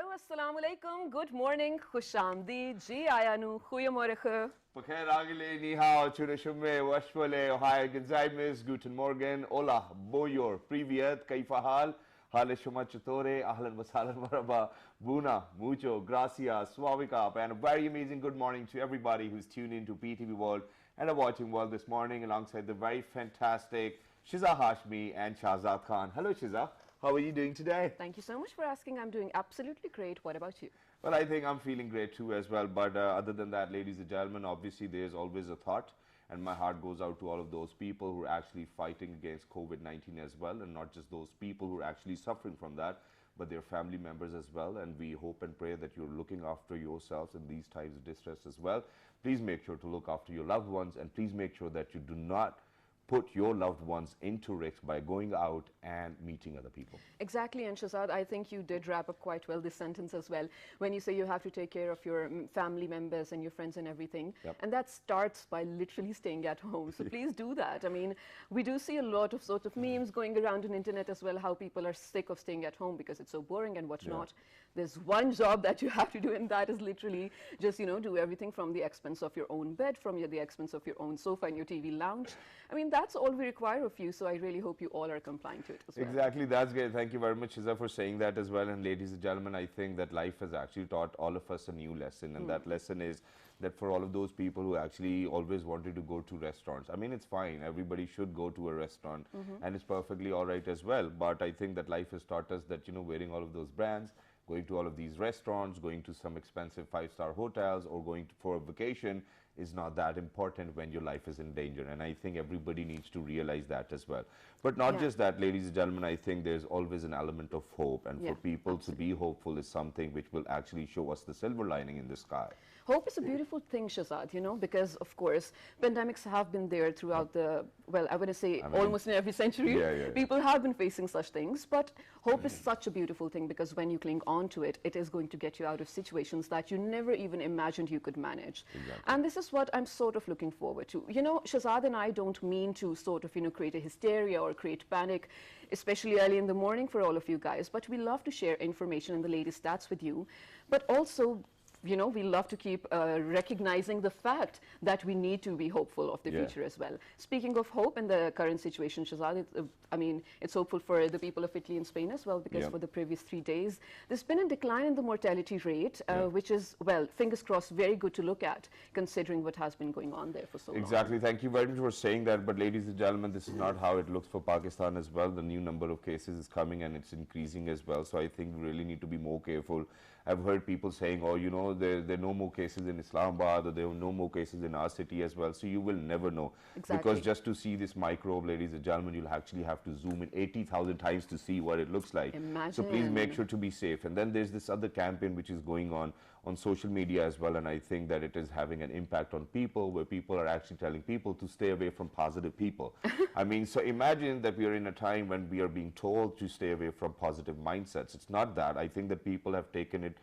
Hallo, assalamu alaikum, good morning, khushamdi, ji ayanu, goeiemorgen. Bakhair agile, ni hao, churashume, washwale, ohio, genzaimis, guten morgen, hola, boyor, privyet, kaifa hal, hale shuma chutore, ahlan wasalan maraba, buna, mucho, gracias, swavika, and a very amazing good morning to everybody who's tuned in to PTV World and are watching World this morning alongside the very fantastic Shiza Hashmi and Shahzad Khan. Hello Shiza, how are you doing today? Thank you so much for asking. I'm doing absolutely great. What about you? Well, I think I'm feeling great too as well. But other than that, ladies and gentlemen, obviously there's always a thought. And my heart goes out to all of those people who are actually fighting against COVID-19 as well. And not just those people who are actually suffering from that, but their family members as well. And we hope and pray that you're looking after yourselves in these times of distress as well. Please make sure to look after your loved ones. And please make sure that you do not put your loved ones into risk by going out and meeting other people. Exactly, and Shahzad, I think you did wrap up quite well this sentence as well. When you say you have to take care of your family members and your friends and everything, and that starts by literally staying at home. So please do that. I mean, we do see a lot of sort of memes going around on internet as well, how people are sick of staying at home because it's so boring and whatnot. There's one job that you have to do, and that is literally just, you know, do everything from the expense of your own bed, from the expense of your own sofa and your TV lounge. I mean, that's all we require of you, so I really hope you all are complying to it as well. Exactly, that's great. Thank you very much, Shiza, for saying that as well. And ladies and gentlemen, I think that life has actually taught all of us a new lesson, and that lesson is that for all of those people who actually always wanted to go to restaurants, I mean, it's fine. Everybody should go to a restaurant, and it's perfectly all right as well. But I think that life has taught us that, you know, wearing all of those brands, going to all of these restaurants, going to some expensive five-star hotels, or going for a vacation is not that important when your life is in danger. And I think everybody needs to realize that as well. But not just that, ladies and gentlemen, I think there's always an element of hope. And for people to be hopeful is something which will actually show us the silver lining in the sky. Hope is a beautiful thing, Shahzad, you know, because, of course, pandemics have been there throughout the, well, I wouldn't say almost in every century. People have been facing such things, but hope is such a beautiful thing because when you cling on to it, it is going to get you out of situations that you never even imagined you could manage. And this is what I'm sort of looking forward to. You know, Shahzad and I don't mean to sort of, you know, create a hysteria or create panic, especially early in the morning for all of you guys, but we love to share information and the latest stats with you, but also, you know, we love to keep recognizing the fact that we need to be hopeful of the future as well. Speaking of hope in the current situation, Shahzad, I mean, it's hopeful for the people of Italy and Spain as well, because for the previous 3 days, there's been a decline in the mortality rate, which is, well, fingers crossed, very good to look at, considering what has been going on there for so long. Exactly. Thank you very much for saying that. But ladies and gentlemen, this is not how it looks for Pakistan as well. The new number of cases is coming and it's increasing as well. So I think we really need to be more careful. I've heard people saying, oh, you know, there are no more cases in Islamabad, or there are no more cases in our city as well. So you will never know. Because just to see this microbe, ladies and gentlemen, you'll actually have to zoom in 80,000 times to see what it looks like. So please make sure to be safe. And then there's this other campaign which is going on social media as well. And I think that it is having an impact on people, where people are actually telling people to stay away from positive people. I mean, so imagine that we are in a time when we are being told to stay away from positive mindsets. It's not that. I think that people have taken it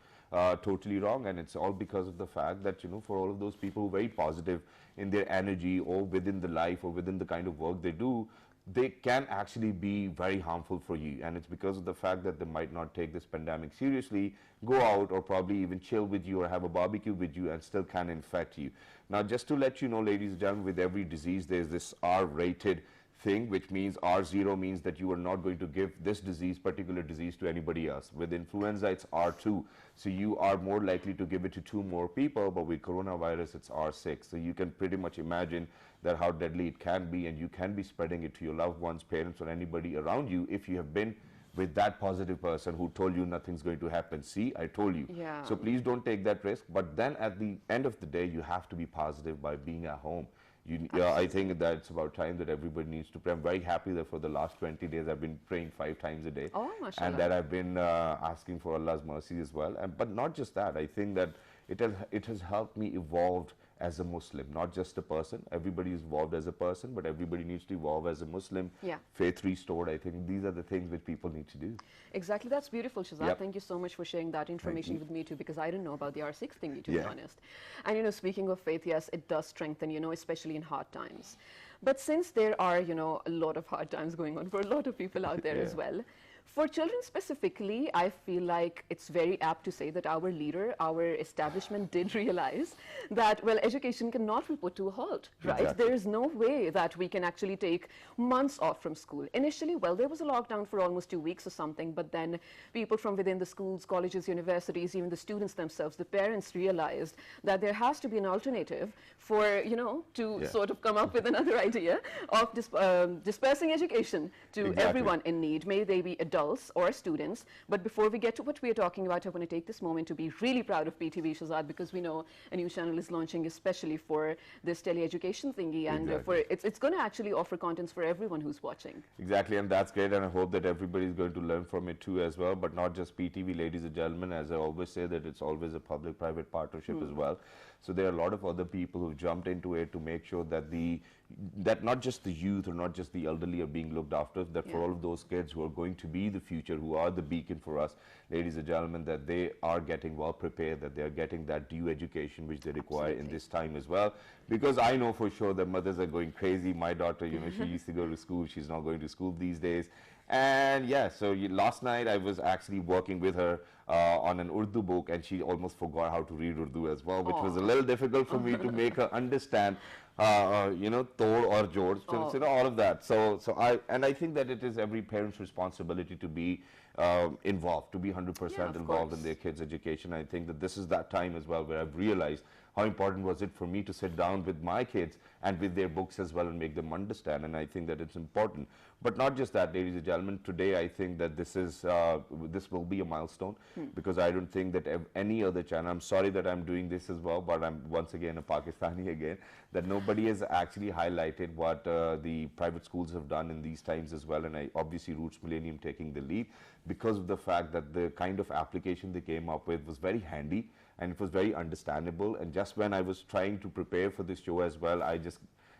totally wrong, and it's all because of the fact that, you know, for all of those people who are very positive in their energy or within the life or within the kind of work they do, they can actually be very harmful for you. And it's because of the fact that they might not take this pandemic seriously, go out or probably even chill with you or have a barbecue with you and still can infect you. Now, just to let you know, ladies and gentlemen, with every disease, there's this R-rated thing, which means R0 means that you are not going to give this particular disease to anybody else. With influenza, it's R2. So you are more likely to give it to 2 more people, but with coronavirus, it's R6. So you can pretty much imagine that how deadly it can be, and you can be spreading it to your loved ones, parents, or anybody around you if you have been with that positive person who told you nothing's going to happen. See, I told you. So please don't take that risk. But then at the end of the day, you have to be positive by being at home. I think that it's about time that everybody needs to pray. I'm very happy that for the last 20 days I've been praying 5 times a day. Oh, mashallah. And that I've been asking for Allah's mercy as well. But not just that, I think that it has helped me evolve as a Muslim, not just a person. Everybody is evolved as a person, but everybody needs to evolve as a Muslim. Faith restored. I think these are the things which people need to do. Exactly. That's beautiful, Shahzad. Thank you so much for sharing that information with me too, because I didn't know about the R6 thingy, to be honest. And, you know, speaking of faith, yes, it does strengthen, you know, especially in hard times. But since there are, you know, a lot of hard times going on for a lot of people out there as well, For children specifically, I feel like it's very apt to say that our leader, our establishment did realize that, well, education cannot be put to a halt, right? Exactly. There is no way that we can actually take months off from school. Initially, well, there was a lockdown for almost 2 weeks or something, but then people from within the schools, colleges, universities, even the students themselves, the parents realized that there has to be an alternative for, you know, to sort of come up with another idea of dispersing education to everyone in need, may they be adults or students. But before we get to what we are talking about, I want to take this moment to be really proud of PTV, Shahzad, because we know a new channel is launching especially for this tele-education thingy, and it's going to actually offer contents for everyone who's watching. Exactly, and that's great, and I hope that everybody is going to learn from it too as well, but not just PTV, ladies and gentlemen. As I always say, that it's always a public-private partnership as well. So there are a lot of other people who've jumped into it to make sure that that not just the youth or not just the elderly are being looked after, that for all of those kids who are going to be the future, who are the beacon for us, ladies and gentlemen, that they are getting well prepared, that they are getting that due education which they require in this time as well. Because I know for sure that mothers are going crazy. My daughter, you know, she used to go to school. She's not going to school these days. And yeah, so last night I was actually working with her on an Urdu book, and she almost forgot how to read Urdu as well, which was a little difficult for me to make her understand, you know, Tod or Jod, you know, all of that. So I think that it is every parent's responsibility to be involved, to be 100% involved in their kids' education. I think that this is that time as well where I've realized how important was it for me to sit down with my kids and with their books as well and make them understand. And I think that it's important. But not just that, ladies and gentlemen, today I think that this will be a milestone, because I don't think that any other channel, I'm sorry that I'm doing this as well, but I'm once again a Pakistani again, that nobody has actually highlighted what the private schools have done in these times as well. And obviously Roots Millennium taking the lead, because of the fact that the kind of application they came up with was very handy and it was very understandable. And just when I was trying to prepare for this show as well, I just,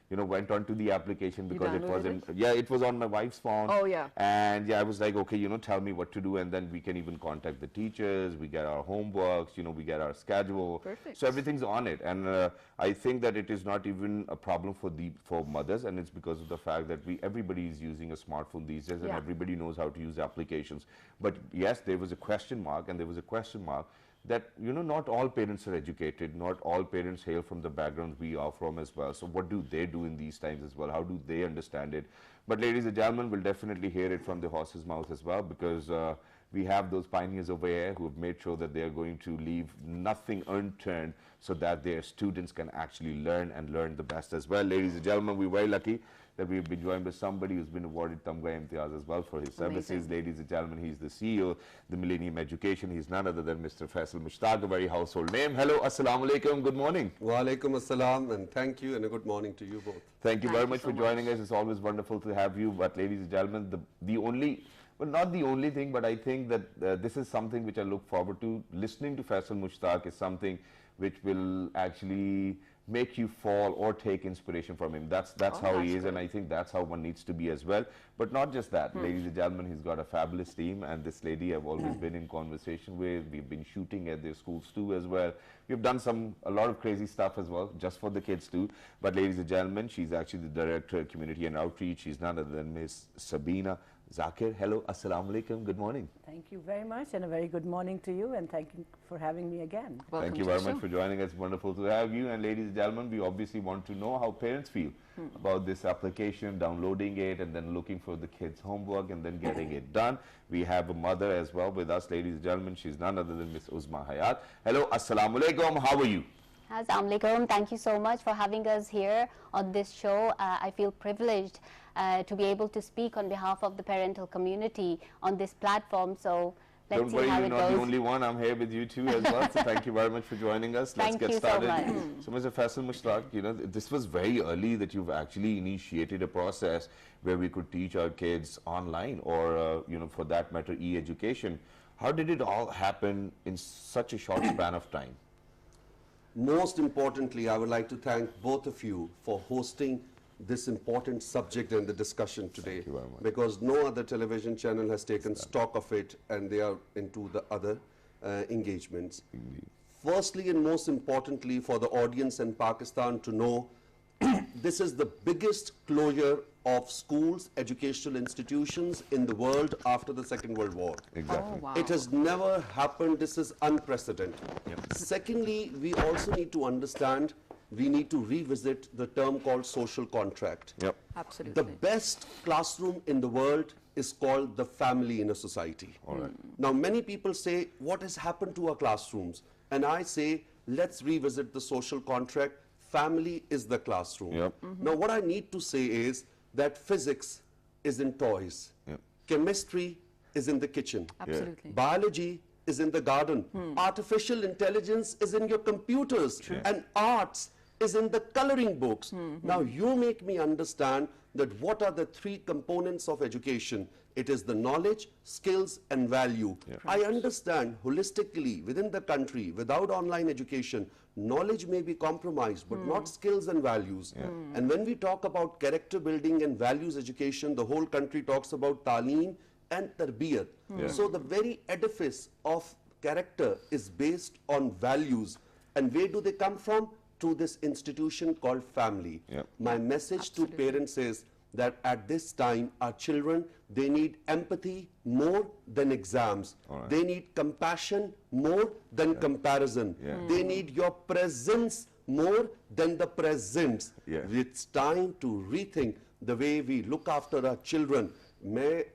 you know, went on to the application because it was it was on my wife's phone. Oh yeah. And I was like, okay, you know, tell me what to do, and then we can even contact the teachers, we get our homeworks, you know, we get our schedule. Perfect. So everything's on it. And I think that it is not even a problem for mothers, and it's because of the fact that everybody is using a smartphone these days, and everybody knows how to use applications. But yes, there was a question mark, and there was a question mark that, you know, not all parents are educated, not all parents hail from the backgrounds we are from as well. So what do they do in these times as well? How do they understand it? But ladies and gentlemen, we'll definitely hear it from the horse's mouth as well, because we have those pioneers over here who have made sure that they are going to leave nothing unturned so that their students can actually learn and learn the best as well. Ladies and gentlemen, we're very lucky that we've been joined by somebody who's been awarded Tamga Imtiaz as well for his services. Ladies and gentlemen, he's the CEO, the Millennium Education. He's none other than Mr. FAISAL MUSHTAQ, a very household name. Hello, assalamu alaikum, good morning. Wa alaikum assalam, and thank you, and a good morning to you both. Thank you very much for joining us. It's always wonderful to have you. But ladies and gentlemen, the only, well, not the only thing, but I think that this is something which I look forward to. Listening to FAISAL MUSHTAQ is something which will actually make you fall or take inspiration from him. That's how he is, and I think that's how one needs to be as well. But not just that, ladies and gentlemen, he's got a fabulous team, and this lady I've always been in conversation with. We've been shooting at their schools too as well. We've done a lot of crazy stuff as well, just for the kids too. But ladies and gentlemen, she's actually the Director of Community and Outreach. She's none other than Miss Sabina Zakir. Hello, assalamu alaikum, good morning. Thank you very much, and a very good morning to you, and thank you for having me again. Thank you very much for joining us. Wonderful to have you. And ladies and gentlemen, we obviously want to know how parents feel about this application, downloading it, and then looking for the kids' homework, and then getting it done. We have a mother as well with us, ladies and gentlemen. She's none other than Miss Uzma Hayat. Hello, assalamu alaikum, how are you? Assalamu alaikum. Thank you so much for having us here on this show. I feel privileged to be able to speak on behalf of the parental community on this platform. So let's see how it goes. Don't worry, you're not the only one. I'm here with you too as well. So thank you very much for joining us. Let's get started. So Mr. FAISAL MUSHTAQ, you know, this was very early that you've actually initiated a process where we could teach our kids online, or you know, for that matter, e-education. How did it all happen in such a short span of time? Most importantly, I would like to thank both of you for hosting this important subject and the discussion today. Thank you very much. Because no other television channel has taken stock of it, and they are into the other engagements. Indeed. Firstly and most importantly, for the audience in Pakistan to know, this is the biggest closure of schools, educational institutions in the world after the Second World War. Exactly. Oh, wow. It has never happened. This is unprecedented. Secondly, we also need to understand, we need to revisit the term called social contract. Absolutely. The best classroom in the world is called the family in a society. Now, many people say, what has happened to our classrooms? And I say, let's revisit the social contract. Family is the classroom. Now, what I need to say is that physics is in toys. Chemistry is in the kitchen. Absolutely. Biology is in the garden. Artificial intelligence is in your computers. And arts is in the coloring books. Now, you make me understand that what are the three components of education? It is the knowledge, skills, and value. I understand holistically within the country, without online education, knowledge may be compromised, but not skills and values. And when we talk about character building and values education, the whole country talks about taaleem and tarbiyat. So the very edifice of character is based on values. And where do they come from? To this institution called family. My message to parents is that at this time, our children, they need empathy more than exams. They need compassion more than comparison. They need your presence more than the presents. It's time to rethink the way we look after our children.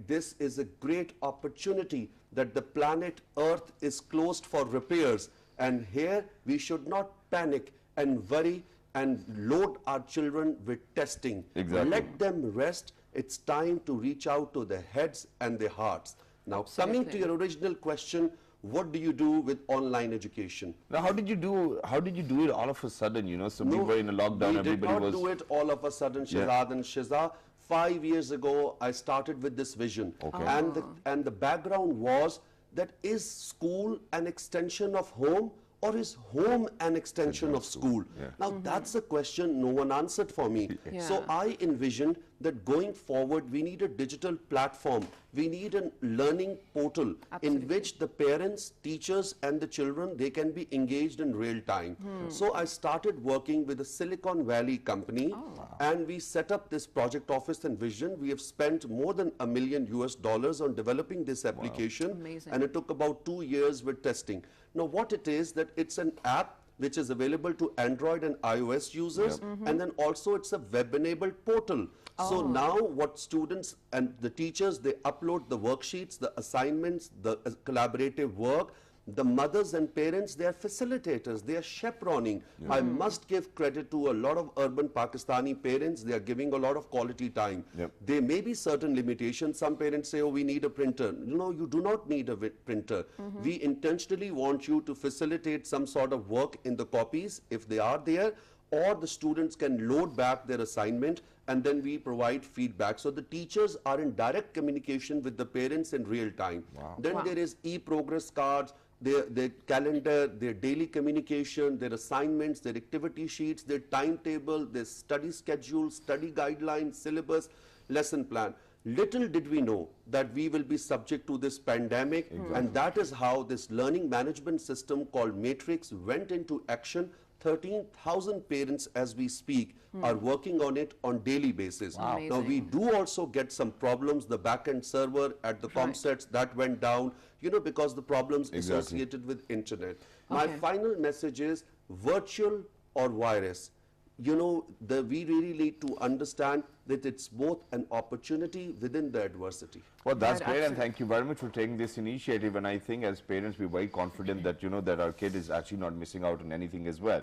This is a great opportunity that the planet Earth is closed for repairs. And here we should not panic and worry and load our children with testing. Let them rest. It's time to reach out to their heads and their hearts. Now, coming to your original question, what do you do with online education? Now, how did you do it all of a sudden, you know? So we were in a lockdown, everybody was... We did not do it all of a sudden, Shehzad and Shiza. 5 years ago, I started with this vision. And the background was that is school an extension of home, or is home an extension of school? Now, that's a question no one answered for me. So I envisioned that going forward, we need a digital platform. We need a learning portal in which the parents, teachers, and the children, they can be engaged in real time. So I started working with a Silicon Valley company, and we set up this project office and vision. We have spent more than $1 million on developing this application, and it took about 2 years with testing. Now, what it is, that it's an app which is available to Android and iOS users, and then also it's a web-enabled portal. So now what students and the teachers, they upload the worksheets, the assignments, the collaborative work. The mothers and parents, they are facilitators, they are chaperoning. I must give credit to a lot of urban Pakistani parents. They are giving a lot of quality time. There may be certain limitations. Some parents say, oh, we need a printer. No, you do not need a printer. We intentionally want you to facilitate some sort of work in the copies, if they are there, or the students can load back their assignment, and then we provide feedback. So the teachers are in direct communication with the parents in real time. Then there is e-progress cards, their calendar, their daily communication, their assignments, their activity sheets, their timetable, their study schedule, study guidelines, syllabus, lesson plan. Little did we know that we will be subject to this pandemic, and that is how this learning management system called Matrix went into action. 13,000 parents as we speak are working on it on daily basis. Now, we do also get some problems. The back-end server at the ComSets, that went down, you know, because the problems associated with internet. My final message is virtual or virus. You know, we really need to understand that it's both an opportunity within the adversity. Well, that's great, and thank you very much for taking this initiative. And I think as parents, we're very confident that, you know, that our kid is actually not missing out on anything as well.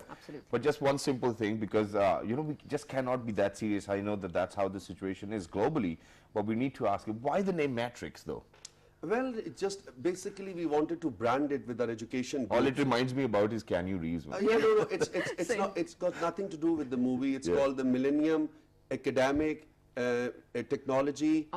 But just one simple thing, because, you know, we just cannot be that serious. I know that that's how the situation is globally, but we need to ask, why the name Matrix, though? Well, it just basically we wanted to brand it with our education. All it reminds me about is Can You Reason? No, it's got nothing to do with the movie. It's called the Millennium Academic Technology,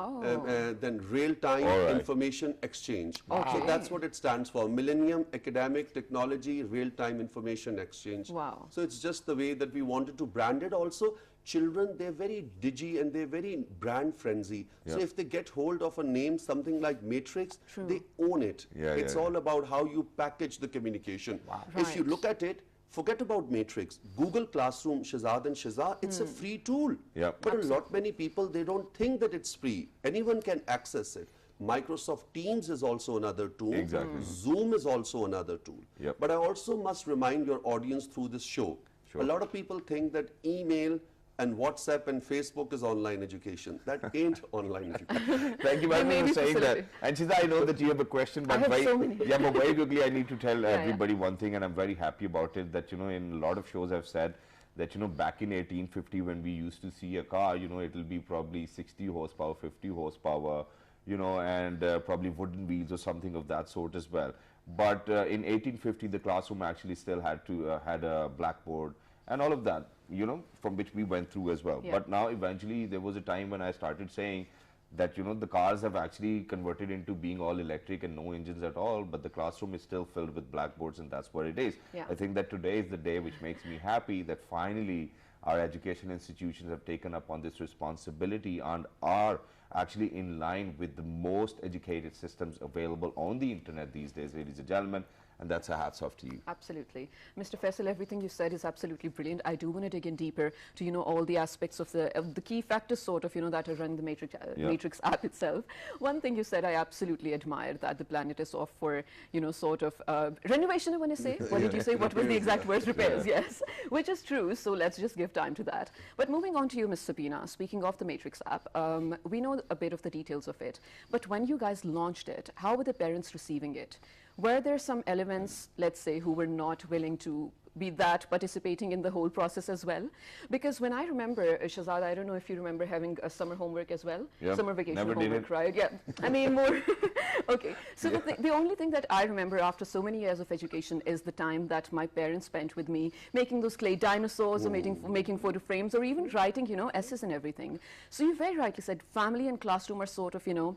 then Real-Time Information Exchange. So that's what it stands for, Millennium Academic Technology Real-Time Information Exchange. So it's just the way that we wanted to brand it. Also, children, they're very digi and they're very brand frenzy. So if they get hold of a name, something like Matrix, they own it. It's all about how you package the communication. If you look at it, Forget about Matrix. Google Classroom, Shahzad and Shiza, it's a free tool. But a lot many people, they don't think that it's free. Anyone can access it. Microsoft Teams is also another tool. Exactly. Zoom is also another tool. But I also must remind your audience through this show, a lot of people think that email and WhatsApp and Facebook is online education. That ain't online education. Thank you very much for saying that. And Shiza, I know that you have a question, but I have so many. Yeah, but very quickly I need to tell everybody one thing, and I'm very happy about it, that, you know, in a lot of shows I've said that, you know, back in 1850 when we used to see a car, you know, it'll be probably 60 horsepower, 50 horsepower, you know, and probably wooden wheels or something of that sort as well. But in 1850, the classroom actually still had a blackboard and all of that, you know, from which we went through as well. But now eventually there was a time when I started saying that, you know, the cars have actually converted into being all electric and no engines at all, but the classroom is still filled with blackboards, and that's what it is. I think that today is the day which makes me happy that finally our education institutions have taken up on this responsibility and are actually in line with the most educated systems available on the internet these days, ladies and gentlemen. And that's a hats off to you. Absolutely. Mr. Faisal, everything you said is absolutely brilliant. I do want to dig in deeper to, you know, all the aspects of the key factors sort of, you know, that are running the Matrix app itself. One thing you said I absolutely admire, that the planet is off for, you know, sort of renovation, I want to say. What did you say? What was the exact word? Repairs, yes. Which is true, so let's just give time to that. But moving on to you, Ms. Sabina, speaking of the Matrix app, we know a bit of the details of it. But when you guys launched it, how were the parents receiving it? Were there some elements, let's say, who were not willing to be that participating in the whole process as well? Because when I remember, Shahzad, I don't know if you remember having a summer homework as well? Summer vacation homework, right? Yeah, I mean more. Okay, so the only thing that I remember after so many years of education is the time that my parents spent with me making those clay dinosaurs or making photo frames, or even writing, you know, essays and everything. So you very rightly said family and classroom are sort of, you know,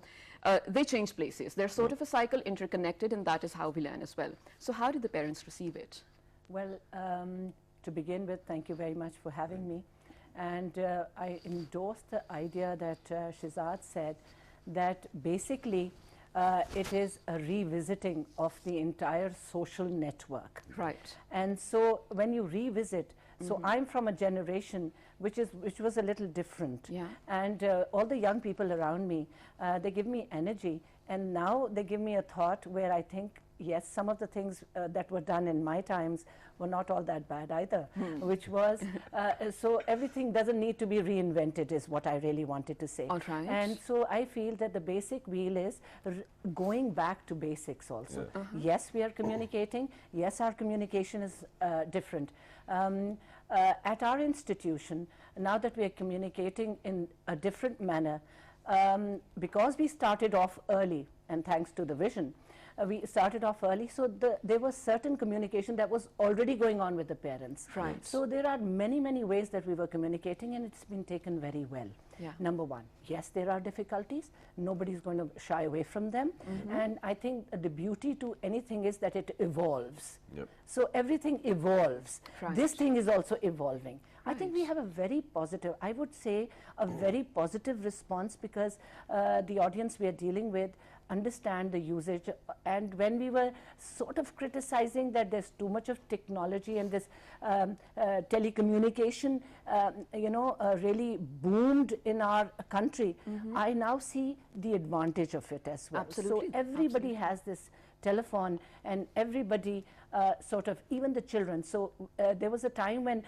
they change places. They're sort of a cycle interconnected, and that is how we learn as well. So how did the parents receive it? Well, to begin with, thank you very much for having me. And I endorse the idea that Shahzad said, that basically it is a revisiting of the entire social network. Right. And so when you revisit, so I'm from a generation which was a little different. And all the young people around me, they give me energy, and now they give me a thought where I think, yes, some of the things that were done in my times were not all that bad either, which was, so everything doesn't need to be reinvented is what I really wanted to say. All right. And so I feel that the basic wheel is going back to basics also. Yes, we are communicating. Yes, our communication is different. At our institution, now that we are communicating in a different manner, because we started off early, and thanks to the vision, we started off early, so there was certain communication that was already going on with the parents. Right. So there are many, many ways that we were communicating, and it's been taken very well. Number one, yes, there are difficulties. Nobody's going to shy away from them. And I think the beauty to anything is that it evolves. So everything evolves. Right. This thing is also evolving. I think we have a very positive, I would say, a very positive response, because the audience we are dealing with understand the usage. And when we were sort of criticizing that there's too much of technology and this telecommunication, you know, really boomed in our country, I now see the advantage of it as well. Absolutely. So everybody has this telephone, and everybody sort of, even the children. So there was a time when,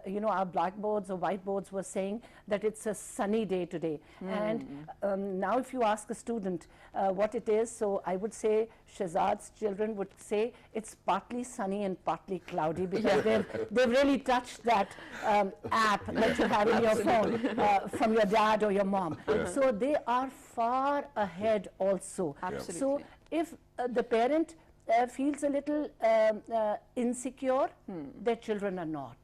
you know, our blackboards or whiteboards were saying that it's a sunny day today. And now if you ask a student what it is, so I would say Shahzad's children would say it's partly sunny and partly cloudy, because they've really touched that app that you have in your phone from your dad or your mom. So they are far ahead also. Absolutely. So if the parent feels a little insecure, their children are not.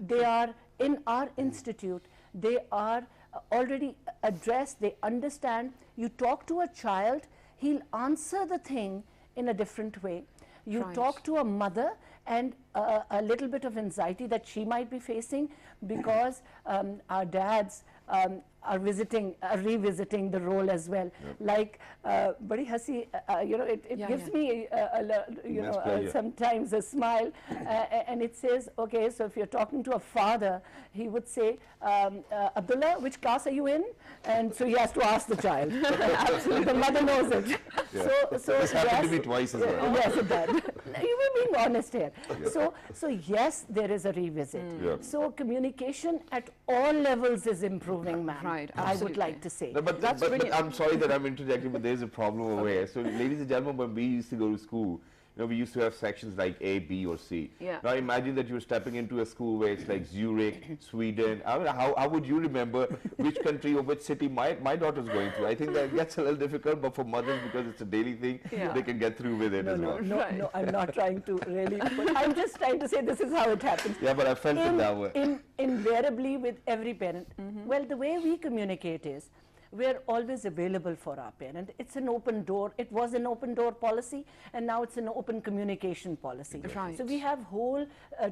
They are in our institute. They are already addressed. They understand. You talk to a child, he'll answer the thing in a different way. You talk to a mother, and a little bit of anxiety that she might be facing, because our dads are revisiting the role as well. Like, Badi Hasi, it gives me, sometimes a smile, and it says, okay, so if you're talking to a father, he would say, Abdullah, which class are you in? And so he has to ask the child. Absolutely, the mother knows it. So this happened to me twice as well. Yes, it does. You were being honest here. So yes, there is a revisit. So communication at all levels is improving, ma'am. Right, I would like to say. No, but I'm sorry that I'm interjecting, but there's a problem over here. So, ladies and gentlemen, when we used to go to school, we used to have sections like A, B, or C. Yeah. Now imagine that you're stepping into a school where it's like Zurich, Sweden. I mean, how would you remember which country or which city my daughter's going to? I think that gets a little difficult, but for mothers, because it's a daily thing, they can get through with it as well. No, I'm not trying to really, but I'm just trying to say this is how it happens. Yeah, but I felt it that way. Invariably with every parent. Well, the way we communicate is, we're always available for our parent. It's an open door. It was an open door policy, and now it's an open communication policy. Right. So we have whole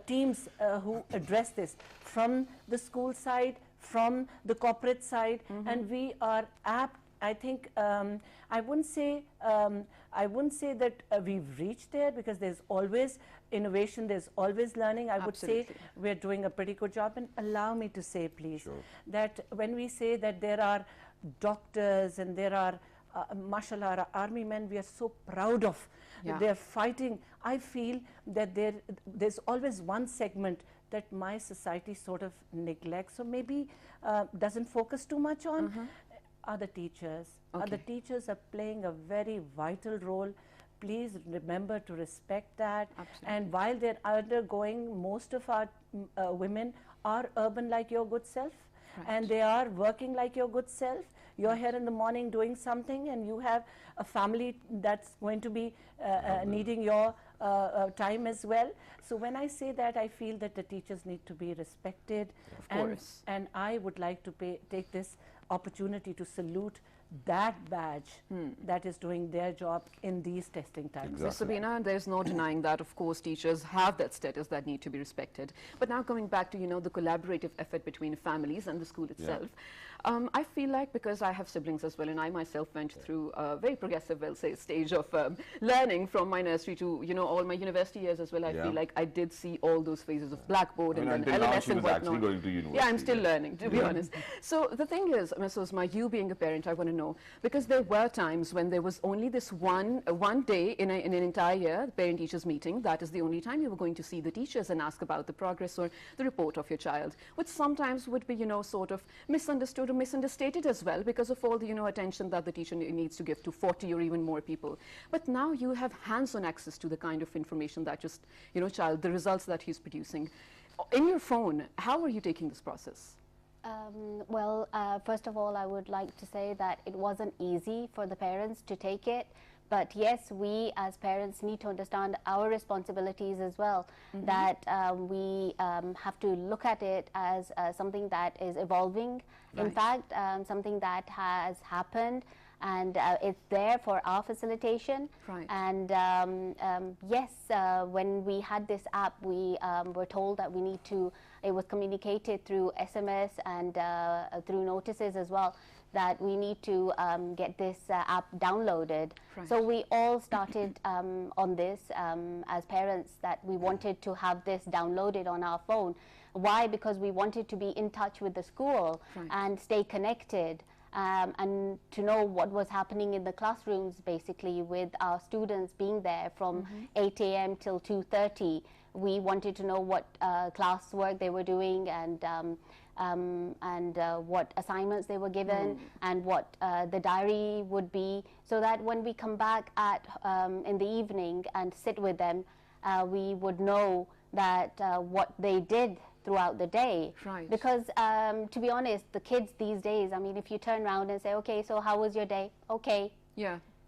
teams who address this from the school side, from the corporate side, and we are apt. I think I wouldn't say that we've reached there, because there's always innovation, there's always learning. I would say we're doing a pretty good job. And allow me to say, please, that when we say that there are doctors and there are mashallah, our army men, we are so proud of. They're fighting. I feel that there's always one segment that my society sort of neglects, or maybe doesn't focus too much on, are the teachers. The teachers are playing a very vital role. Please remember to respect that. And while they're undergoing, most of our women are urban like your good self. And they are working like your good self. You're here in the morning doing something, and you have a family that's going to be needing your time as well. So when I say that, I feel that the teachers need to be respected. Of course. And I would like to take this opportunity to salute that badge that is doing their job in these testing times. So, Sabina, there's no denying that, of course, teachers have that status that need to be respected. But now coming back to, the collaborative effort between families and the school itself, I feel like, because I have siblings as well, and I myself went through a very progressive, we'll say, stage of learning from my nursery to, all my university years as well. I feel like I did see all those phases of Blackboard and then LMS and whatnot. Going to university. Yeah, I'm still learning, to be honest. So the thing is, Ms. Osma, you being a parent, I want to know, because there were times when there was only this one day in an entire year, parent-teachers meeting, that is the only time you were going to see the teachers and ask about the progress or the report of your child, which sometimes would be, sort of misunderstood or misunderstated as well, because of all the, attention that the teacher needs to give to 40 or even more people. But now you have hands-on access to the kind of information that just, child, the results that he's producing. In your phone, how are you taking this process? First of all, I would like to say that it wasn't easy for the parents to take it. But yes, we as parents need to understand our responsibilities as well, that we have to look at it as something that is evolving, in fact, something that has happened, and it's there for our facilitation. And yes, when we had this app, we were told that we need to, it was communicated through SMS and through notices as well, that we need to get this app downloaded. So we all started on this as parents, that we wanted to have this downloaded on our phone. Why? Because we wanted to be in touch with the school and stay connected. And to know what was happening in the classrooms, basically, with our students being there from 8 a.m. till 2:30. We wanted to know what classwork they were doing, and what assignments they were given, and what the diary would be, so that when we come back in the evening and sit with them, we would know that what they did throughout the day. Because to be honest, the kids these days, I mean, if you turn around and say, okay, so how was your day? Okay.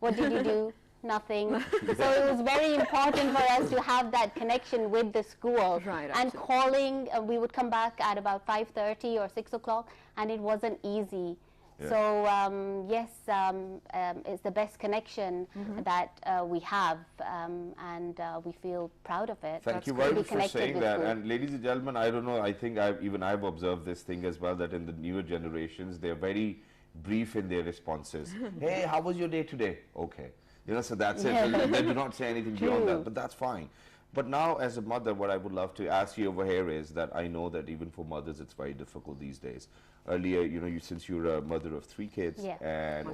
What did you do? Nothing. So it was very important for us to have that connection with the school. And calling, we would come back at about 5:30 or 6 o'clock, and it wasn't easy So yes, it's the best connection that we have, and we feel proud of it. Thank you very much for saying that. And ladies and gentlemen, I don't know, I think I've observed this thing as well, that in the newer generations, they're very brief in their responses. Hey, how was your day today? Okay. You know, so that's it. They do not say anything beyond that, but that's fine. But now, as a mother, what I would love to ask you over here is that I know that even for mothers, it's very difficult these days. Earlier, you know, since you're a mother of 3 kids, and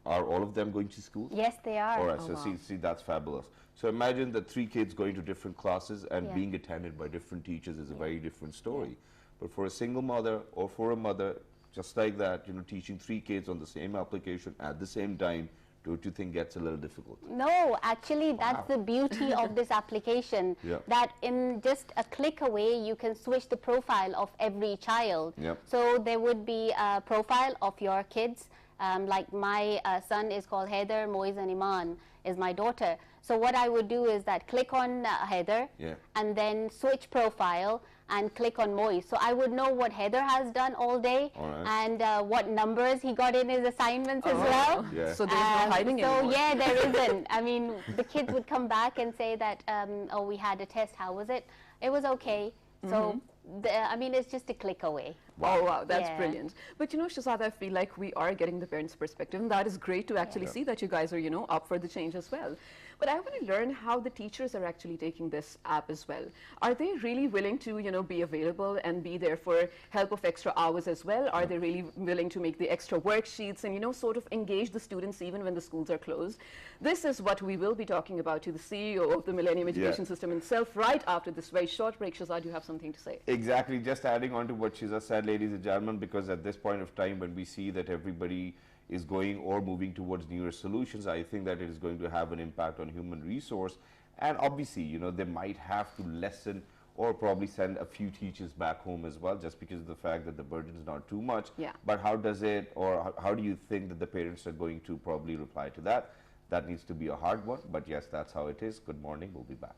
are all of them going to school? Yes, they are. All right, so see, that's fabulous. So imagine the 3 kids going to different classes and being attended by different teachers is a very different story. But for a single mother or for a mother, just like that, you know, teaching 3 kids on the same application at the same time, don't you think gets a little difficult? No, actually, that's the beauty of this application, that in just a click away, you can switch the profile of every child. So there would be a profile of your kids, like my son is called Heather, Moise and Iman is my daughter. So what I would do is that click on Heather and then switch profile and click on Moise. So I would know what Heather has done all day and what numbers he got in his assignments as well. So there's no hiding anymore. So yeah, there isn't. I mean, the kids would come back and say that, oh, we had a test, how was it? It was okay. So, I mean, it's just a click away. Wow. Oh, wow, that's brilliant. But, you know, Shahzad, I feel like we are getting the parents' perspective, and that is great to actually see that you guys are, you know, up for the change as well. But I want to learn how the teachers are actually taking this app as well. Are they really willing to, you know, be available and be there for help of extra hours as well? Are they really willing to make the extra worksheets and, you know, sort of engage the students even when the schools are closed? This is what we will be talking about to the CEO of the Millennium Education System himself right after this very short break. Shahzad, you have something to say? Exactly. Just adding on to what Shiza said, ladies and gentlemen, because at this point of time when we see that everybody is going or moving towards newer solutions, I think that it is going to have an impact on human resource. And obviously, you know, they might have to lessen or probably send a few teachers back home as well, just because of the fact that the burden is not too much. But how does it, or how do you think that the parents are going to probably reply to that? That needs to be a hard one, but yes, that's how it is. Good morning, we'll be back.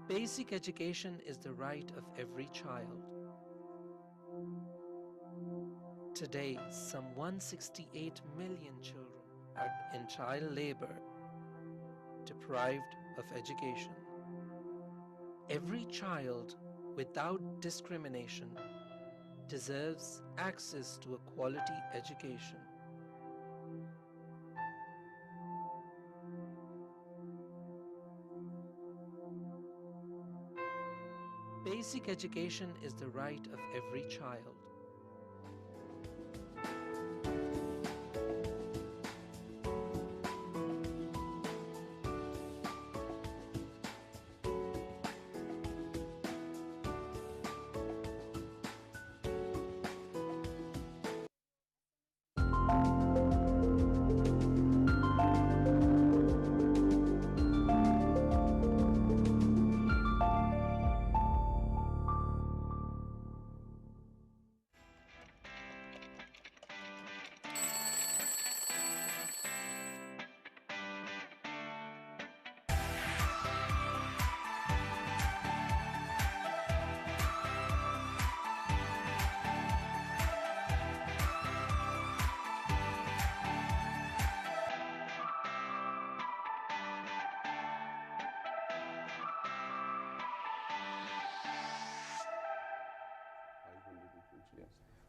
Basic education is the right of every child. Today, some 168 million children are in child labor, deprived of education. Every child, without discrimination, deserves access to a quality education. Basic education is the right of every child.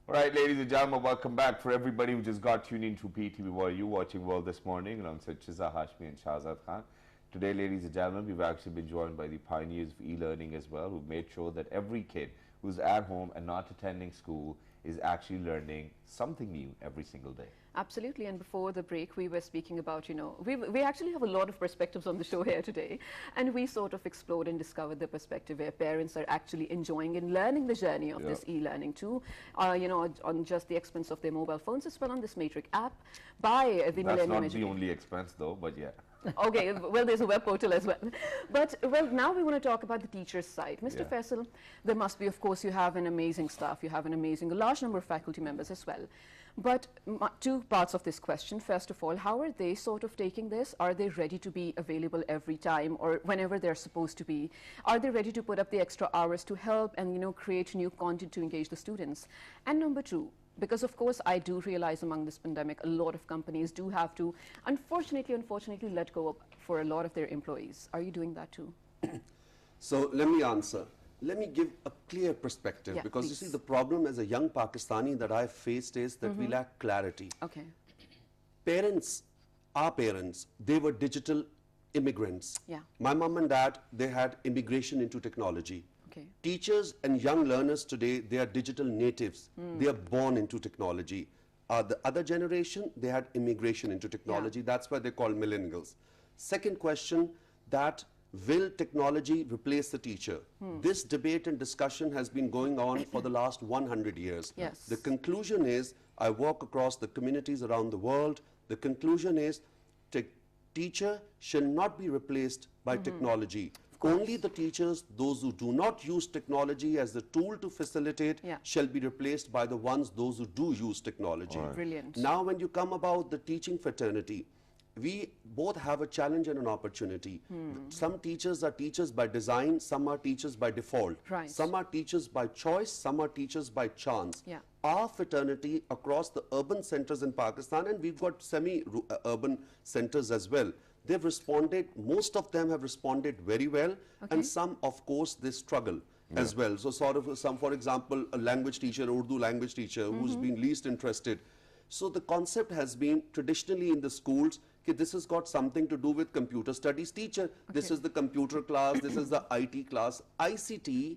All right, ladies and gentlemen, welcome back. For everybody who just got tuned into PTV World, you're watching World This Morning alongside Shiza Hashmi and Shahzad Khan. Today, ladies and gentlemen, we've actually been joined by the pioneers of e-learning as well, who've made sure that every kid who's at home and not attending school is actually learning something new every single day. Absolutely, and before the break we were speaking about, we actually have a lot of perspectives on the show here today, and we sort of explored and discovered the perspective where parents are actually enjoying and learning the journey of this e-learning too, on just the expense of their mobile phones as well on this Matrix app by the Millennium That's not Education. the only expense though, but yeah. Okay, well, there's a web portal as well. But, well, now we want to talk about the teacher's side. Mr. Faisal, there must be, of course, you have an amazing staff, you have a large number of faculty members as well. But two parts of this question. First of all, how are they sort of taking this? Are they ready to be available every time or whenever they're supposed to be? Are they ready to put up the extra hours to help and, create new content to engage the students? And number two, because of course I do realize among this pandemic a lot of companies do have to unfortunately let go for a lot of their employees. Are you doing that too? So let me answer. Let me give a clear perspective, because you see the problem as a young Pakistani that I've faced is that we lack clarity. Okay. Parents, our parents, they were digital immigrants. Yeah. My mom and dad, they had immigration into technology. Okay. Teachers and young learners today, they are digital natives. They are born into technology. The other generation, they had immigration into technology. That's why they're called millennials. Second question, that will technology replace the teacher? This debate and discussion has been going on for the last 100 years. Yes. The conclusion is, I walk across the communities around the world, the conclusion is, teacher shall not be replaced by technology. Only the teachers, those who do not use technology as the tool to facilitate, shall be replaced by the ones, those who do use technology. Right. Brilliant. Now, when you come about the teaching fraternity, we both have a challenge and an opportunity. Some teachers are teachers by design, some are teachers by default. Right. Some are teachers by choice, some are teachers by chance. Yeah. Our fraternity across the urban centers in Pakistan, and we've got semi-urban centers as well, they've responded, most of them have responded very well, and some, of course, they struggle as well. So sort of some, for example, a language teacher, Urdu language teacher, who's been least interested. So the concept has been traditionally in the schools, this has got something to do with computer studies teacher. This is the computer class, this is the IT class. ICT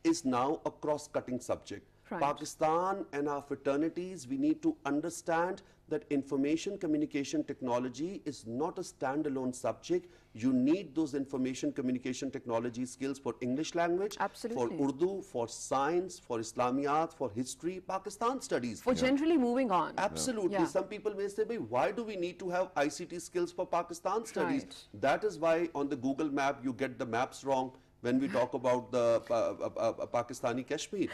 is now a cross-cutting subject. Right. Pakistan and our fraternities, we need to understand that information communication technology is not a standalone subject. You need those information communication technology skills for English language, Absolutely. for Urdu, for science, for Islamiyat, for history, Pakistan studies. For generally moving on. Absolutely. Yeah. Some people may say, why do we need to have ICT skills for Pakistan studies? Right. That is why on the Google map you get the maps wrong when we talk about the Pakistani Kashmir.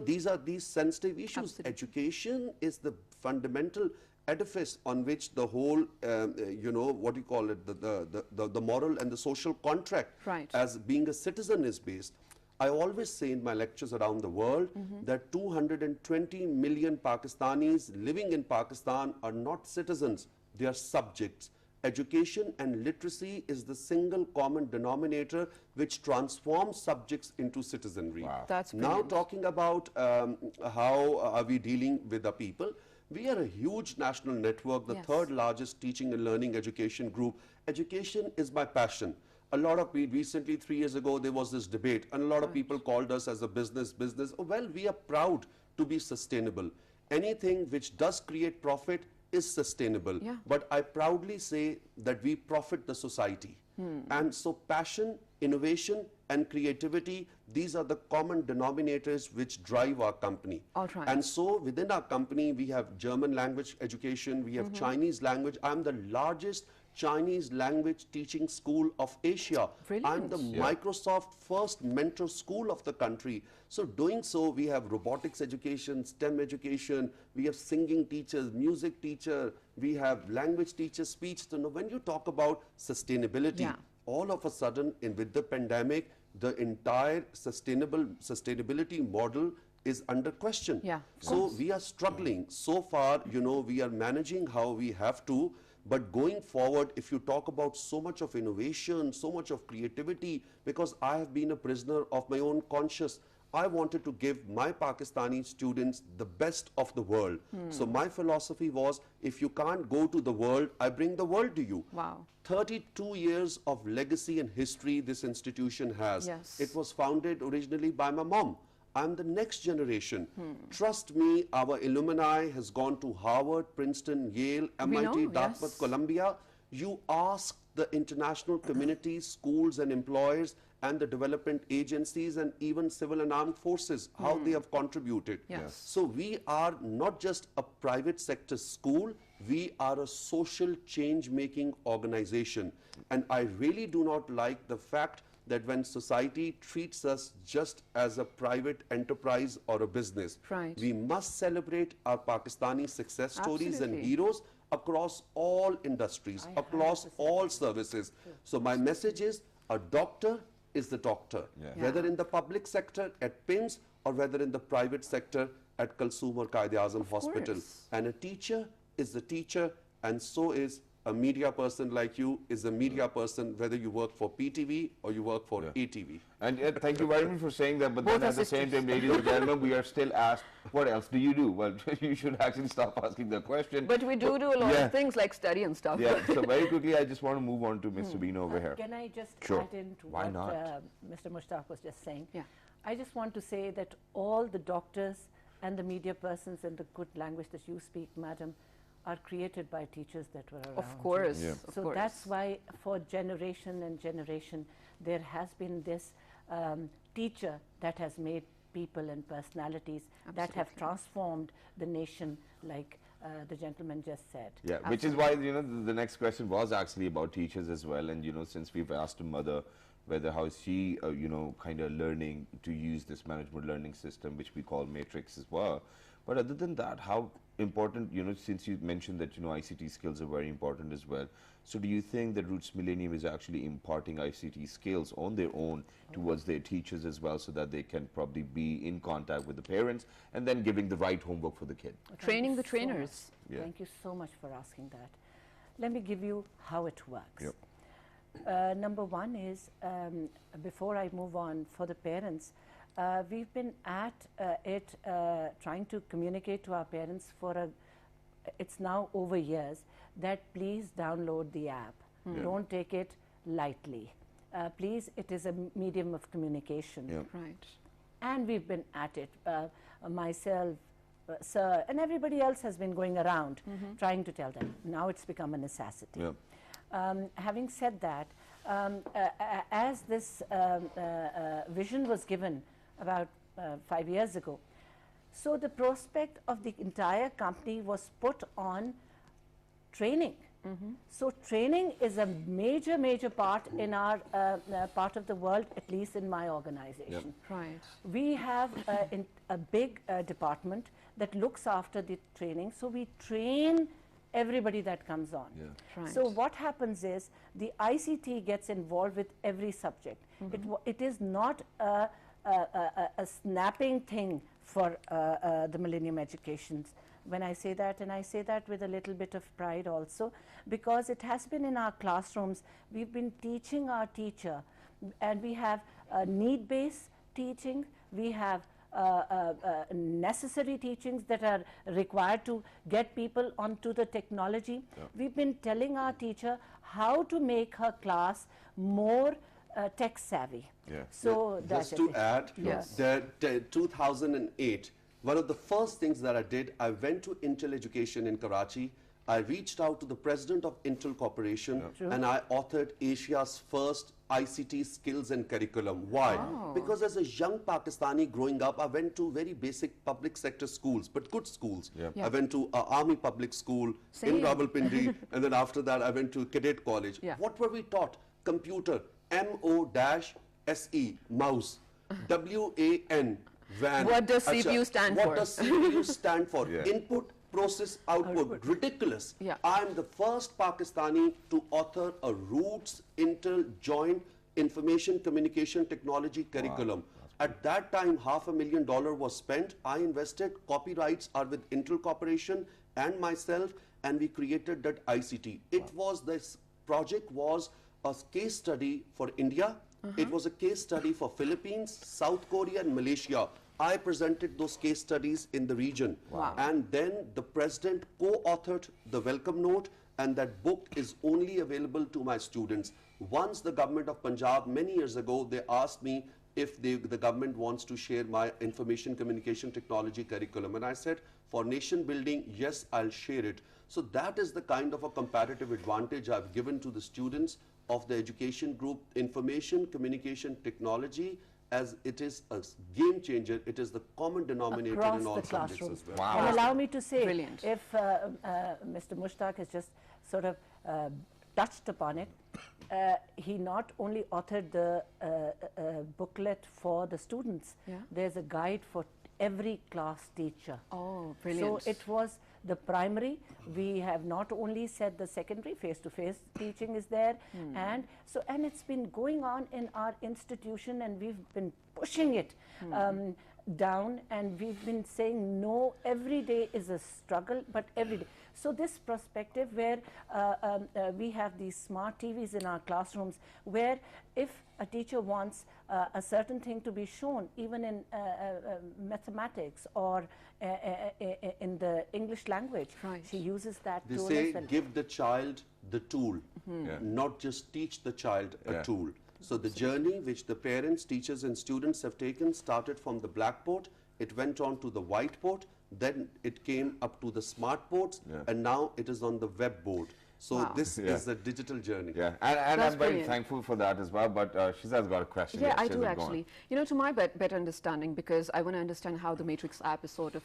These sensitive issues. Absolutely. Education is the fundamental edifice on which the whole, what do you call it, the moral and the social contract as being a citizen is based. I always say in my lectures around the world that 220 million Pakistanis living in Pakistan are not citizens, they are subjects. Education and literacy is the single common denominator which transforms subjects into citizenry. Wow. That's now brilliant. talking about how are we dealing with the people, we are a huge national network, the third largest teaching and learning education group. Education is my passion. A lot of people, recently 3 years ago, there was this debate and a lot of people called us as a business. Well, we are proud to be sustainable. Anything which does create profit is sustainable. But I proudly say that we profit the society. And so passion, innovation and creativity, these are the common denominators which drive our company. All right. And so within our company, we have German language education, we have Chinese language. I'm the largest Chinese language teaching school of Asia. Brilliant. I'm the Microsoft first mentor school of the country. So doing so, we have robotics education, STEM education, we have singing teachers, music teacher, we have language teachers, speech. So now when you talk about sustainability, all of a sudden with the pandemic, the entire sustainability model is under question. So we are struggling. So far, we are managing how we have to. But going forward, if you talk about so much of innovation, so much of creativity, because I have been a prisoner of my own conscience, I wanted to give my Pakistani students the best of the world. So my philosophy was, if you can't go to the world, I bring the world to you. Wow. 32 years of legacy and history this institution has. Yes. It was founded originally by my mom. I'm the next generation. Trust me, our alumni has gone to Harvard, Princeton, Yale, MIT, Dartmouth, yes. Columbia. You ask the international community, schools and employers and the development agencies and even civil and armed forces, how they have contributed. Yes. So we are not just a private sector school, we are a social change-making organization. And I really do not like the fact that when society treats us just as a private enterprise or a business, Right. we must celebrate our Pakistani success stories and Absolutely. heroes across all industries, across all services. So my message is, a doctor is the doctor, whether in the public sector at PIMS or whether in the private sector at Kalsoom or Qaid-e-Azam Hospital. course. And a teacher is the teacher, and so is a media person like you is a media person, whether you work for PTV or you work for ATV. And thank you very much for saying that, but Both then are at the same time, ladies and gentlemen, we are still asked, what else do you do? Well, you should actually stop asking the question. But we do a lot yeah. of things like study and stuff. Yeah, so very quickly, I just want to move on to Ms. Sabina over here. Can I just Sure. add in to Why what not? Mr. Mushtaq was just saying? Yeah. I just want to say that all the doctors and the media persons and the good language that you speak, madam, are created by teachers that were around. Of course. Yeah. Of So course. that's why for generation and generation there has been this teacher that has made people and personalities that have transformed the nation, like the gentleman just said. Yeah, which is why, you know, the next question was actually about teachers as well. And, you know, since we've asked a mother whether how is she, you know, kind of learning to use this management learning system, which we call Matrix as well. But other than that, how important, you know, since you mentioned that, you know, ICT skills are very important as well. So do you think that Roots Millennium is actually imparting ICT skills on their own towards their teachers as well, so that they can probably be in contact with the parents and then giving the right homework for the kid? Training the trainers. Yeah. Thank you so much for asking that. Let me give you how it works. Yep. Number one is, before I move on, for the parents, we've been at it trying to communicate to our parents for it's now over years, that please download the app. Don't take it lightly. Please, it is a medium of communication. Yeah. Right. And we've been at it, myself, sir, and everybody else has been going around trying to tell them. Now it's become a necessity. Yeah. Having said that, as this vision was given about 5 years ago, so the prospect of the entire company was put on training. So training is a major part in our part of the world, at least in my organization. Right. We have a big department that looks after the training, so we train everybody that comes on. Right. So what happens is the ICT gets involved with every subject. It is not a snapping thing for the Millennium Educations. When I say that, and I say that with a little bit of pride also, because it has been in our classrooms. We've been teaching our teacher, and we have need-based teaching, we have necessary teachings that are required to get people onto the technology. We've been telling our teacher how to make her class more tech savvy. So just that's to it. add, Yes. that 2008, one of the first things that I did, I went to Intel Education in Karachi. I reached out to the president of Intel Corporation, and I authored Asia's first ICT skills and curriculum. Why? Because as a young Pakistani growing up, I went to very basic public sector schools, but good schools. I went to Army Public School in Same. Rawalpindi, and then after that I went to Cadet College. Yeah. What were we taught? Computer, M-O-S-E, mouse, W-A-N, van. What does CPU stand for? What does CPU stand for? Yeah. Input, process, output. Ridiculous. Yeah. I'm the first Pakistani to author a Roots Intel joint information communication technology curriculum. At that time, $500,000 was spent. I invested. Copyrights are with Intel Corporation and myself, and we created that ICT. It was, this project was a case study for India, It was a case study for Philippines, South Korea and Malaysia. I presented those case studies in the region. Wow. And then the president co-authored the welcome note, and that book is only available to my students. Once the government of Punjab, many years ago, they asked me if the government wants to share my information communication technology curriculum. And I said, for nation building, yes, I'll share it. So that is the kind of a comparative advantage I've given to the students of the education group, information communication technology, as it is a game changer. It is the common denominator across in all the subjects classroom. as well. Wow. And allow me to say, Brilliant. if Mr. Mushtaq has just sort of touched upon it, he not only authored the booklet for the students, there's a guide for every class teacher. Oh, brilliant. So it was the primary. We have not only said the secondary, face-to-face teaching is there, and it's been going on in our institution, and we've been pushing it down, and we've been saying no, every day is a struggle, but every day. So this perspective where we have these smart TVs in our classrooms, where if a teacher wants a certain thing to be shown, even in mathematics or in the English language, she uses that They tool say as well. give the child the tool, not just teach the child a tool. So the journey which the parents, teachers and students have taken started from the blackboard, it went on to the whiteboard, then it came up to the smart boards, and now it is on the web board. So this is a digital journey. Yeah, and I'm very brilliant. thankful for that as well, but Shiza's got a question. Yeah, I Shiza, do go actually. on. You know, to my better understanding, because I want to understand how the Matrix app is sort of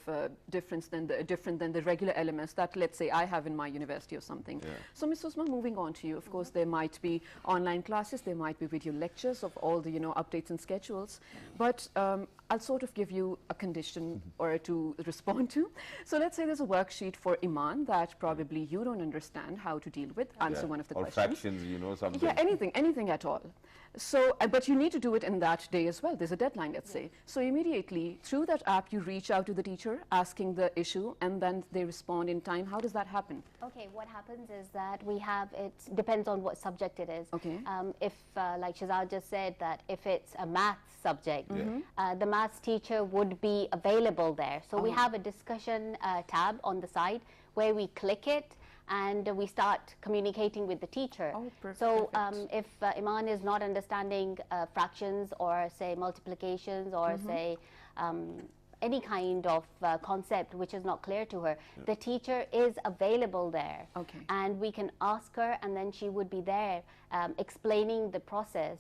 different than the regular LMS that, let's say, I have in my university or something. So, Ms. Usma, moving on to you, of course, there might be online classes, there might be video lectures of all the, updates and schedules, but I'll sort of give you a condition or to respond to. So let's say there's a worksheet for Iman that probably you don't understand how to deal with, answer one of the or questions. fractions, something. Yeah, anything at all. So, but you need to do it in that day as well. There's a deadline, let's say. So immediately, through that app, you reach out to the teacher, asking the issue, and then they respond in time. How does that happen? Okay, what happens is that we have, it depends on what subject it is. Okay. If, like Shazad just said, that if it's a math subject, the maths teacher would be available there. So we have a discussion tab on the side where we click it, and we start communicating with the teacher. Oh, perfect. So if Iman is not understanding fractions or say multiplications or say any kind of concept which is not clear to her, the teacher is available there. Okay. And we can ask her, and then she would be there explaining the process,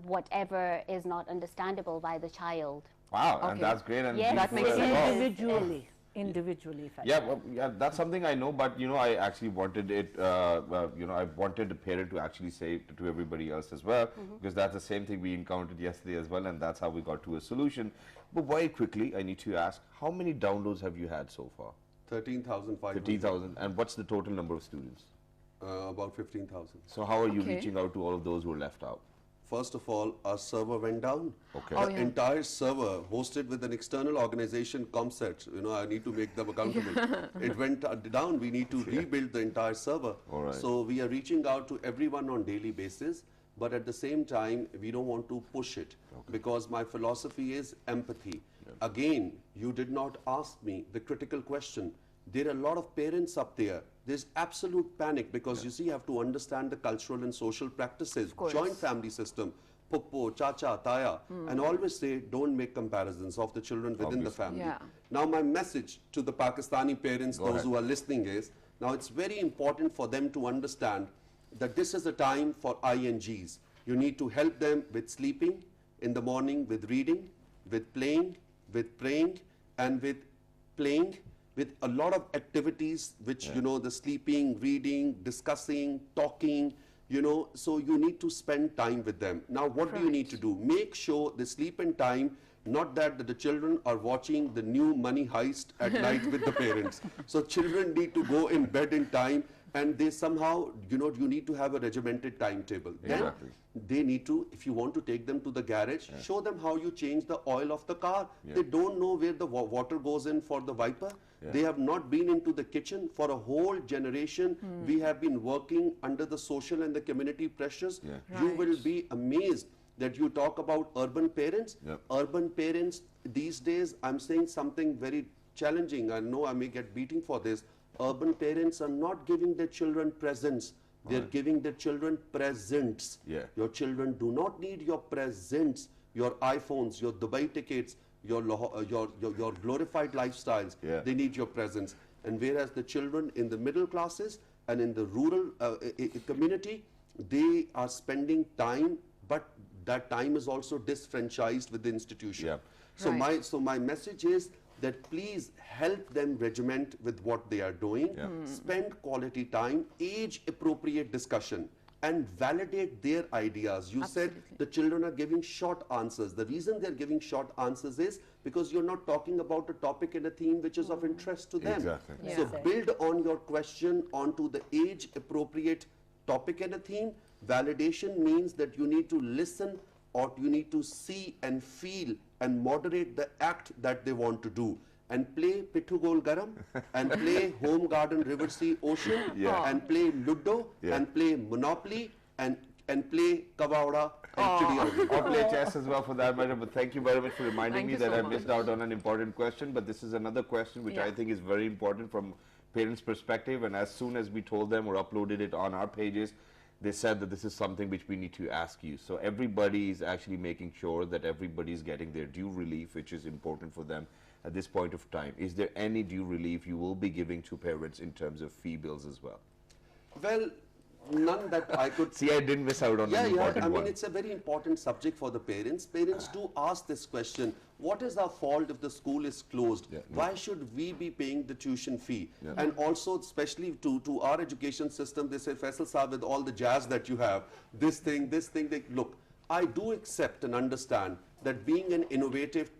whatever is not understandable by the child. Wow, and that's great. And Yes, that makes sense. Individually, if I yeah, well, yeah, that's something I know, but I actually wanted it, I wanted the parent to actually say it to everybody else as well, because that's the same thing we encountered yesterday as well, and that's how we got to a solution. But very quickly, I need to ask, how many downloads have you had so far? 13,500. 13,000. And what's the total number of students? About 15,000. So how are you reaching out to all of those who are left out? First of all, our server went down. Okay. The entire server, hosted with an external organization, Comset, I need to make them accountable. It went down. We need to rebuild the entire server. All right. So we are reaching out to everyone on daily basis, but at the same time, we don't want to push it because my philosophy is empathy. Again, you did not ask me the critical question. There are a lot of parents up there. There's absolute panic because you see, you have to understand the cultural and social practices, joint family system, puppo, chacha, taya, and always say, don't make comparisons of the children within the family. Yeah. Now, my message to the Pakistani parents, those who are listening is, now it's very important for them to understand that this is a time for INGs. You need to help them with sleeping in the morning, with reading, with playing, with praying, and with playing, with a lot of activities which, the sleeping, reading, discussing, talking, so you need to spend time with them. Now, what do you need to do? Make sure they sleep in time, not that the children are watching the new Money Heist at night with the parents. So children need to go in bed in time, and they somehow, you need to have a regimented timetable. Exactly. Then they need to, if you want to take them to the garage, show them how you change the oil of the car. They don't know where the water goes in for the wiper. They have not been into the kitchen for a whole generation. We have been working under the social and the community pressures. You will be amazed that you talk about urban parents. Urban parents these days, I'm saying something very challenging. I know I may get beating for this. Urban parents are not giving their children presents. They're giving their children presents. Your children do not need your presents, your iPhones, your Dubai tickets, your glorified lifestyles. They need your presence. And whereas the children in the middle classes and in the rural community, they are spending time, but that time is also disfranchised with the institution. So my message is that please help them regiment with what they are doing, spend quality time, age appropriate discussion, and validate their ideas. You said the children are giving short answers. The reason they're giving short answers is because you're not talking about a topic and a theme which is of interest to them. So build on your question onto the age appropriate topic and a theme. Validation means that you need to listen, or you need to see and feel and moderate the act that they want to do. And play Pithu Gol Garam, and play Home Garden River Sea Ocean, and play Ludo, and play Monopoly, and play Kavauda and Chidiya. Or play chess as well for that matter. But thank you very much for reminding me that I missed out on an important question. But this is another question which I think is very important from parents' perspective. And as soon as we told them or uploaded it on our pages, they said that this is something which we need to ask you. So everybody is actually making sure that everybody is getting their due relief, which is important for them at this point of time. Is there any due relief you will be giving to parents in terms of fee bills as well? Well, none that I could... See, I didn't miss out on an important I mean, one. it's a very important subject for the parents. Parents do ask this question, what is our fault if the school is closed? Why should we be paying the tuition fee? And also, especially to our education system, they say, Faisal Saab, with all the jazz that you have, this thing, look, I do accept and understand that being an innovative,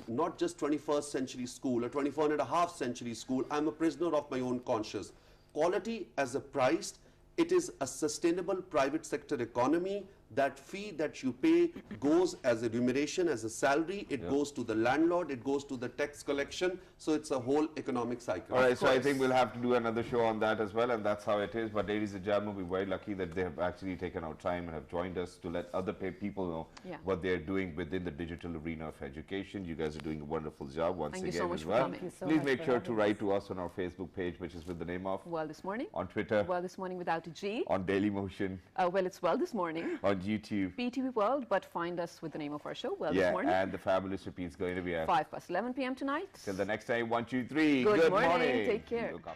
not just 21st century school, or 21 and a half century school, I'm a prisoner of my own conscience. Quality as a price, it is a sustainable private sector economy. That fee that you pay goes as a remuneration, as a salary. It goes to the landlord. It goes to the tax collection. So it's a whole economic cycle. All right, so I think we'll have to do another show on that as well, and that's how it is. But ladies and gentlemen, we're very lucky that they have actually taken our time and have joined us to let other people know what they're doing within the digital arena of education. You guys are doing a wonderful job once again so much as well. for coming. Please make sure to write to us on our Facebook page, which is with the name of Well This Morning. On Twitter. Well This Morning without a G. On Daily Motion. Well, it's Well This Morning. On YouTube. PTV World, but find us with the name of our show, Well This Morning. And the fabulous repeat's going to be at 5:11 p.m. tonight. Till the next time, 1, 2, 3. Good morning. Take care. Look up.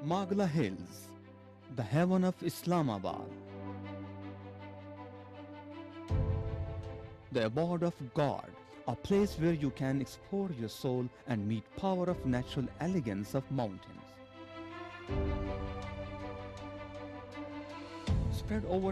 Magla Hills, the heaven of Islamabad. The abode of God, a place where you can explore your soul and meet power of natural elegance of mountains. Spread over